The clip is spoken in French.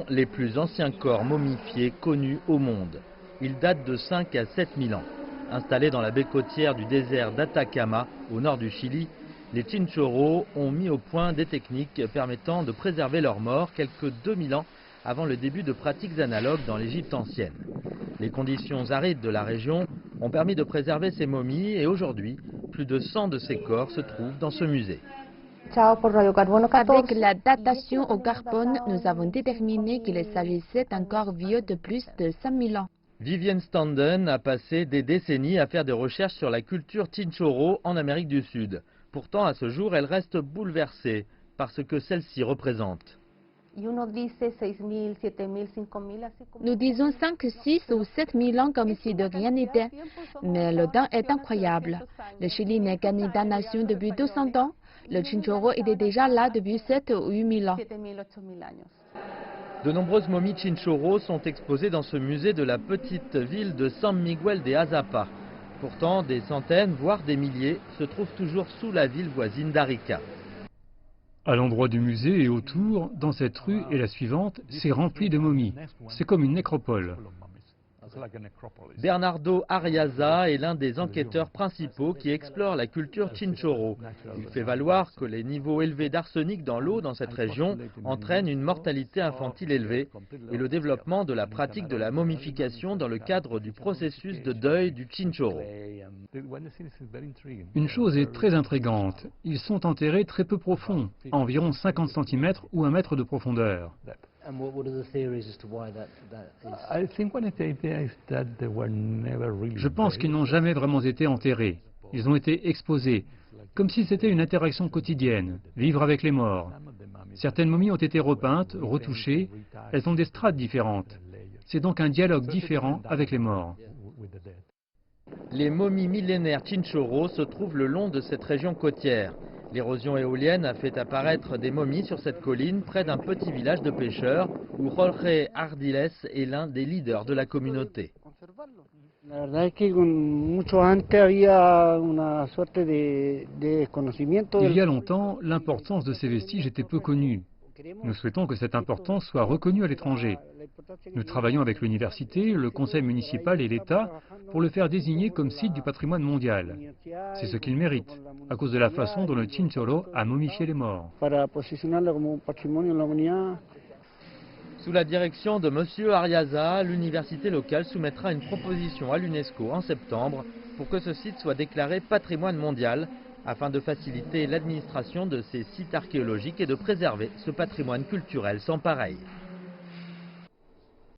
les plus anciens corps momifiés connus au monde. Ils datent de 5 à 7 000 ans. Installés dans la baie côtière du désert d'Atacama, au nord du Chili, les Chinchorros ont mis au point des techniques permettant de préserver leurs morts quelques 2000 ans avant le début de pratiques analogues dans l'Égypte ancienne. Les conditions arides de la région ont permis de préserver ces momies et aujourd'hui, plus de 100 de ces corps se trouvent dans ce musée. Avec la datation au carbone, nous avons déterminé qu'il s'agissait d'un corps vieux de plus de 5000 ans. Vivienne Standen a passé des décennies à faire des recherches sur la culture Chinchorro en Amérique du Sud. Pourtant, à ce jour, elle reste bouleversée par ce que celle-ci représente. Nous disons 5, 6 ou 7 000 ans comme si de rien n'était. Mais le temps est incroyable. Le Chili n'est qu'une damnation depuis 200 ans. Le Chinchorro était déjà là depuis 7 ou 8 000 ans. De nombreuses momies Chinchorro sont exposées dans ce musée de la petite ville de San Miguel de Azapa. Pourtant, des centaines, voire des milliers, se trouvent toujours sous la ville voisine d'Arica. À l'endroit du musée et autour, dans cette rue et la suivante, c'est rempli de momies. C'est comme une nécropole. Bernardo Ariaza est l'un des enquêteurs principaux qui explore la culture Chinchorro. Il fait valoir que les niveaux élevés d'arsenic dans l'eau dans cette région entraînent une mortalité infantile élevée et le développement de la pratique de la momification dans le cadre du processus de deuil du Chinchorro. Une chose est très intrigante. Ils sont enterrés très peu profonds, à environ 50 cm ou 1 mètre de profondeur. Je pense qu'ils n'ont jamais vraiment été enterrés. Ils ont été exposés, comme si c'était une interaction quotidienne, vivre avec les morts. Certaines momies ont été repeintes, retouchées, elles ont des strates différentes. C'est donc un dialogue différent avec les morts. Les momies millénaires Chinchorro se trouvent le long de cette région côtière. L'érosion éolienne a fait apparaître des momies sur cette colline près d'un petit village de pêcheurs où Jorge Ardiles est l'un des leaders de la communauté. Il y a longtemps, l'importance de ces vestiges était peu connue. Nous souhaitons que cette importance soit reconnue à l'étranger. Nous travaillons avec l'université, le conseil municipal et l'État pour le faire désigner comme site du patrimoine mondial. C'est ce qu'il mérite, à cause de la façon dont le Chinchorro a momifié les morts. Sous la direction de M. Ariaza, l'université locale soumettra une proposition à l'UNESCO en septembre pour que ce site soit déclaré patrimoine mondial afin de faciliter l'administration de ces sites archéologiques et de préserver ce patrimoine culturel sans pareil.